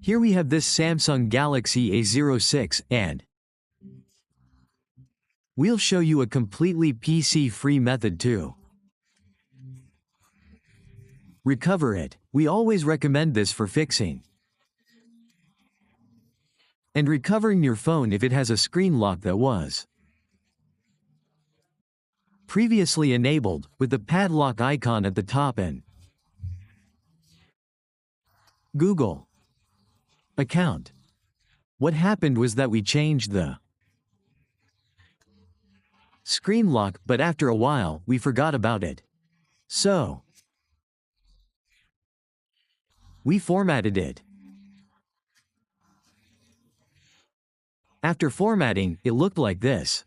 Here we have this Samsung Galaxy A06 and we'll show you a completely PC-free method to recover it. We always recommend this for fixing and recovering your phone if it has a screen lock that was previously enabled with the padlock icon at the top and Google account. What happened was that we changed the screen lock, but after a while, we forgot about it. So we formatted it. After formatting, it looked like this.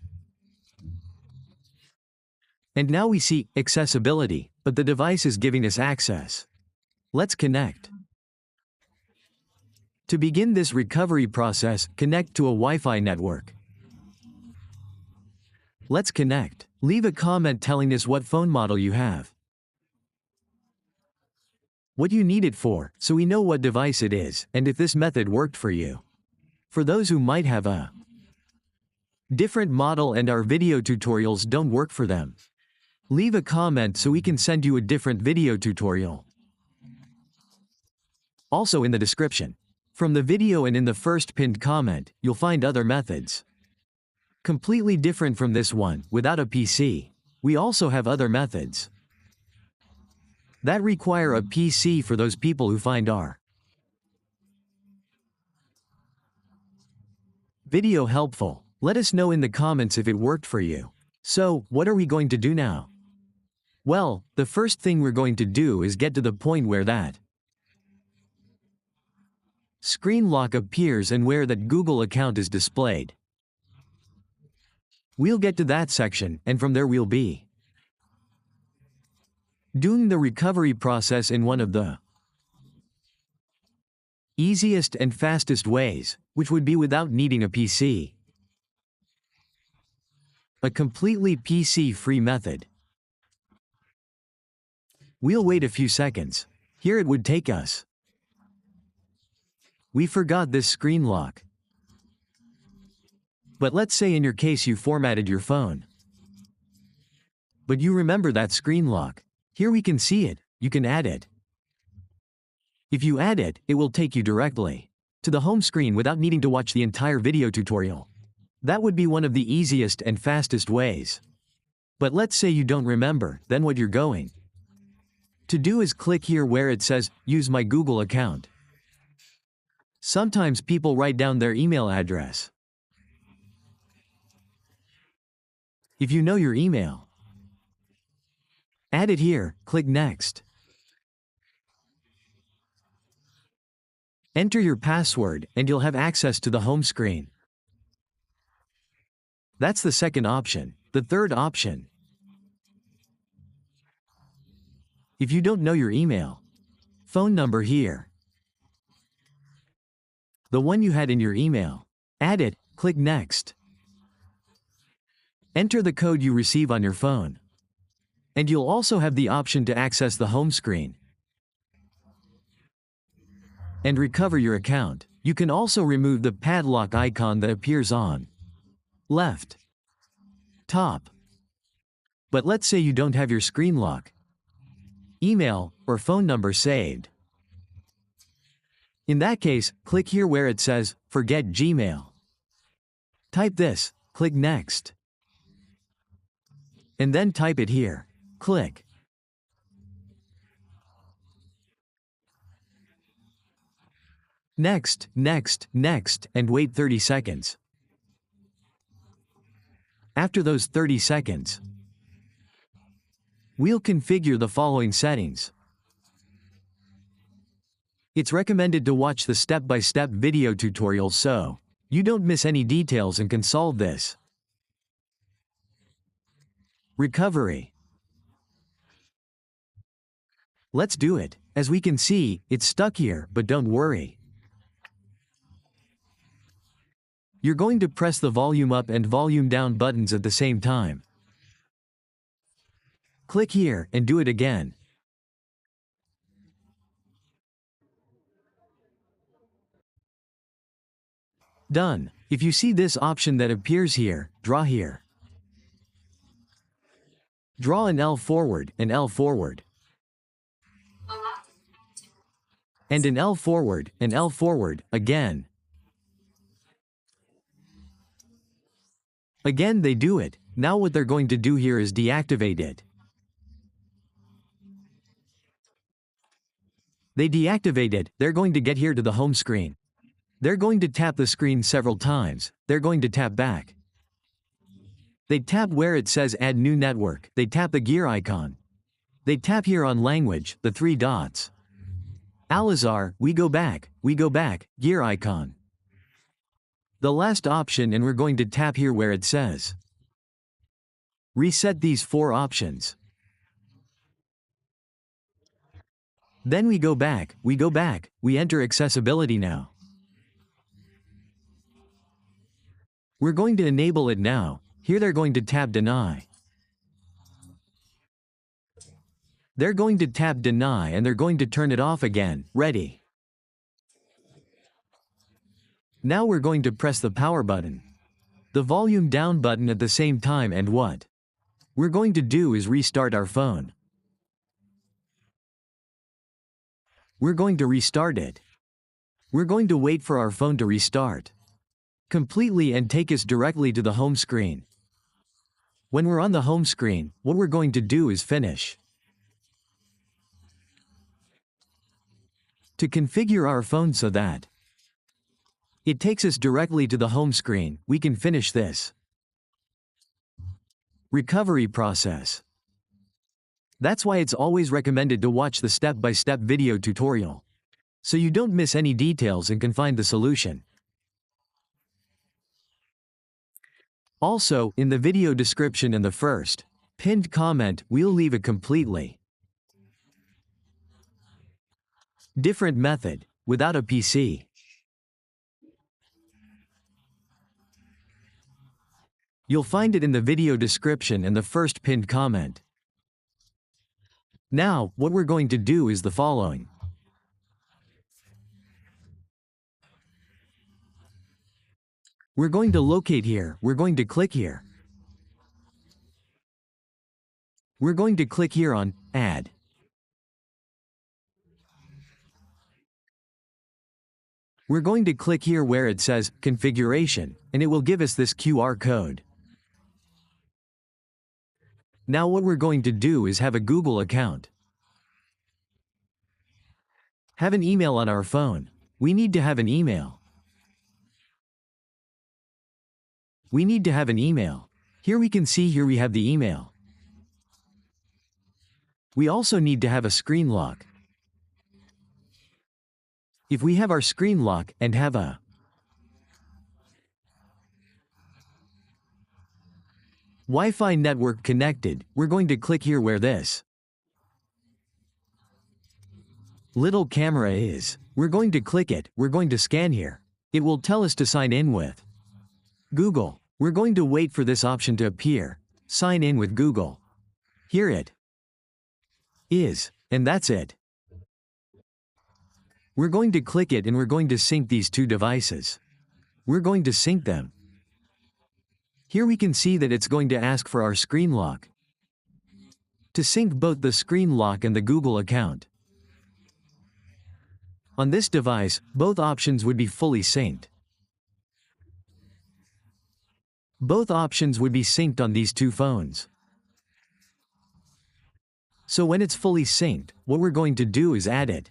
And now we see accessibility, but the device is giving us access. Let's connect. To begin this recovery process, connect to a Wi-Fi network. Let's connect. Leave a comment telling us what phone model you have, what you need it for, so we know what device it is, and if this method worked for you. For those who might have a different model and our video tutorials don't work for them, leave a comment so we can send you a different video tutorial. Also in the description, from the video and in the first pinned comment, you'll find other methods completely different from this one. Without a PC, we also have other methods that require a PC for those people who find our video helpful. Let us know in the comments if it worked for you. So, what are we going to do now? Well, the first thing we're going to do is get to the point where that screen lock appears and where that Google account is displayed. We'll get to that section, and from there we'll be doing the recovery process in one of the easiest and fastest ways, which would be without needing a PC. A completely PC-free method. We'll wait a few seconds. Here it would take us. We forgot this screen lock. But let's say in your case you formatted your phone, but you remember that screen lock. Here we can see it. You can add it. If you add it, it will take you directly to the home screen without needing to watch the entire video tutorial. That would be one of the easiest and fastest ways. But let's say you don't remember, then what you're going to do is click here where it says, use my Google account. Sometimes people write down their email address. If you know your email, add it here, click Next. Enter your password, and you'll have access to the home screen. That's the second option. The third option, if you don't know your email, phone number here, the one you had in your email, add it, click Next. Enter the code you receive on your phone. And you'll also have the option to access the home screen and recover your account. You can also remove the padlock icon that appears on left top. But let's say you don't have your screen lock, email, or phone number saved. In that case, click here where it says, Forget Gmail. Type this, click Next. And then type it here. Click. Next, next, next, and wait 30 seconds. After those 30 seconds, we'll configure the following settings. It's recommended to watch the step-by-step video tutorial so you don't miss any details and can solve this recovery. Let's do it. As we can see, it's stuck here, but don't worry. You're going to press the volume up and volume down buttons at the same time. Click here and do it again. Done. If you see this option that appears here, draw here. Draw an L forward, an L forward. And an L forward, again. Again they do it. Now what they're going to do here is deactivate it. They deactivate it, they're going to get here to the home screen. They're going to tap the screen several times, they're going to tap back. They tap where it says Add New Network, they tap the gear icon. They tap here on Language, the 3 dots. Alizar, we go back, gear icon. The last option, and we're going to tap here where it says Reset these 4 options. Then we go back, we enter accessibility now. We're going to enable it now. Here they're going to tap Deny. They're going to tap Deny and they're going to turn it off again. Ready. Now we're going to press the power button, the volume down button at the same time, and what we're going to do is restart our phone. We're going to restart it. We're going to wait for our phone to restart completely and take us directly to the home screen. When we're on the home screen, what we're going to do is finish. To configure our phone so that it takes us directly to the home screen, we can finish this recovery process. That's why it's always recommended to watch the step-by-step video tutorial, so you don't miss any details and can find the solution. Also, in the video description and the first pinned comment, we'll leave a completely different method without a PC. You'll find it in the video description and the first pinned comment. Now, what we're going to do is the following. We're going to locate here, we're going to click here. We're going to click here on Add. We're going to click here where it says Configuration, and it will give us this QR code. Now what we're going to do is have a Google account. Have an email on our phone. We need to have an email. We need to have an email. Here we can see here we have the email. We also need to have a screen lock. If we have our screen lock and have a Wi-Fi network connected, we're going to click here where this little camera is. We're going to click it, we're going to scan here. It will tell us to sign in with Google. We're going to wait for this option to appear. Sign in with Google. Here it is, and that's it. We're going to click it and we're going to sync these 2 devices. We're going to sync them. Here we can see that it's going to ask for our screen lock. To sync both the screen lock and the Google account. On this device, both options would be fully synced. Both options would be synced on these 2 phones. So when it's fully synced, what we're going to do is add it.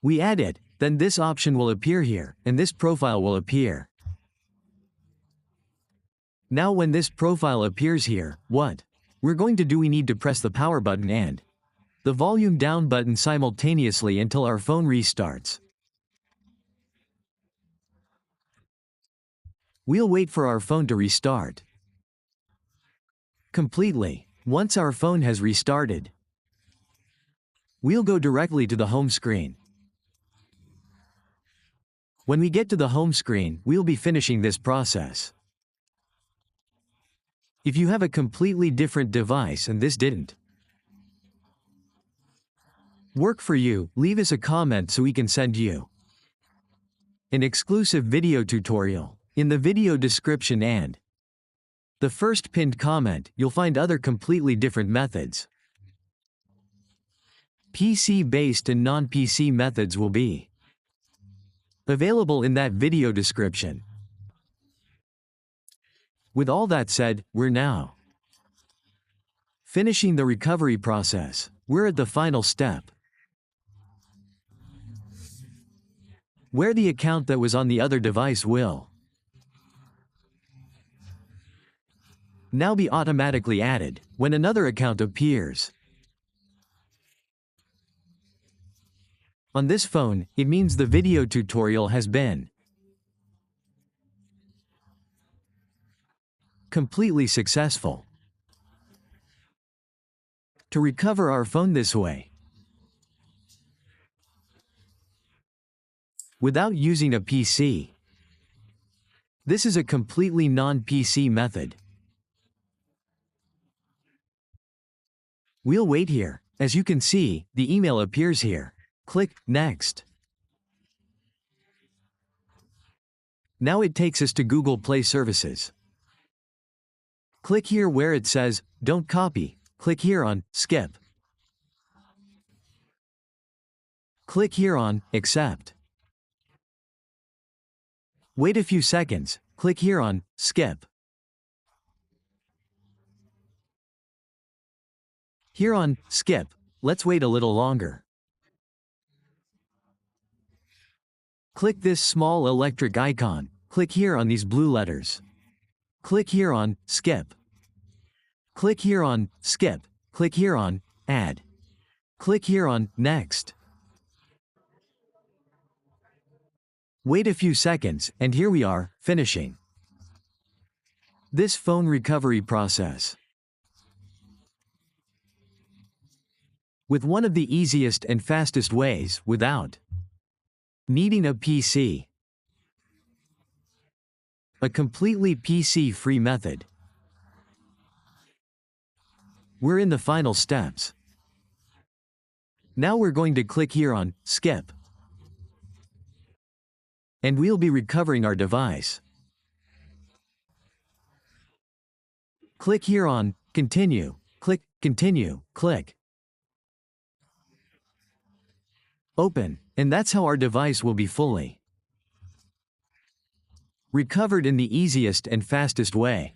We add it, then this option will appear here, and this profile will appear. Now when this profile appears here, what we're going to do, we need to press the power button and the volume down button simultaneously until our phone restarts. We'll wait for our phone to restart completely. Once our phone has restarted, we'll go directly to the home screen. When we get to the home screen, we'll be finishing this process. If you have a completely different device and this didn't work for you, leave us a comment so we can send you an exclusive video tutorial. In the video description and the first pinned comment, you'll find other completely different methods. PC-based and non-PC methods will be available in that video description. With all that said, we're now finishing the recovery process. We're at the final step, where the account that was on the other device will now be automatically added when another account appears. On this phone, it means the video tutorial has been completely successful. To recover our phone this way, without using a PC, this is a completely non-PC method. We'll wait here. As you can see, the email appears here. Click Next. Now it takes us to Google Play Services. Click here where it says, Don't copy. Click here on Skip. Click here on Accept. Wait a few seconds. Click here on Skip. Here on Skip, let's wait a little longer. Click this small electric icon. Click here on these blue letters. Click here on Skip. Click here on Skip. Click here on Add. Click here on Next. Wait a few seconds, and here we are, finishing this phone recovery process with one of the easiest and fastest ways without needing a PC. A completely PC-free method. We're in the final steps. Now we're going to click here on Skip. And we'll be recovering our device. Click here on Continue. Click Continue. Click Open. And that's how our device will be fully recovered in the easiest and fastest way.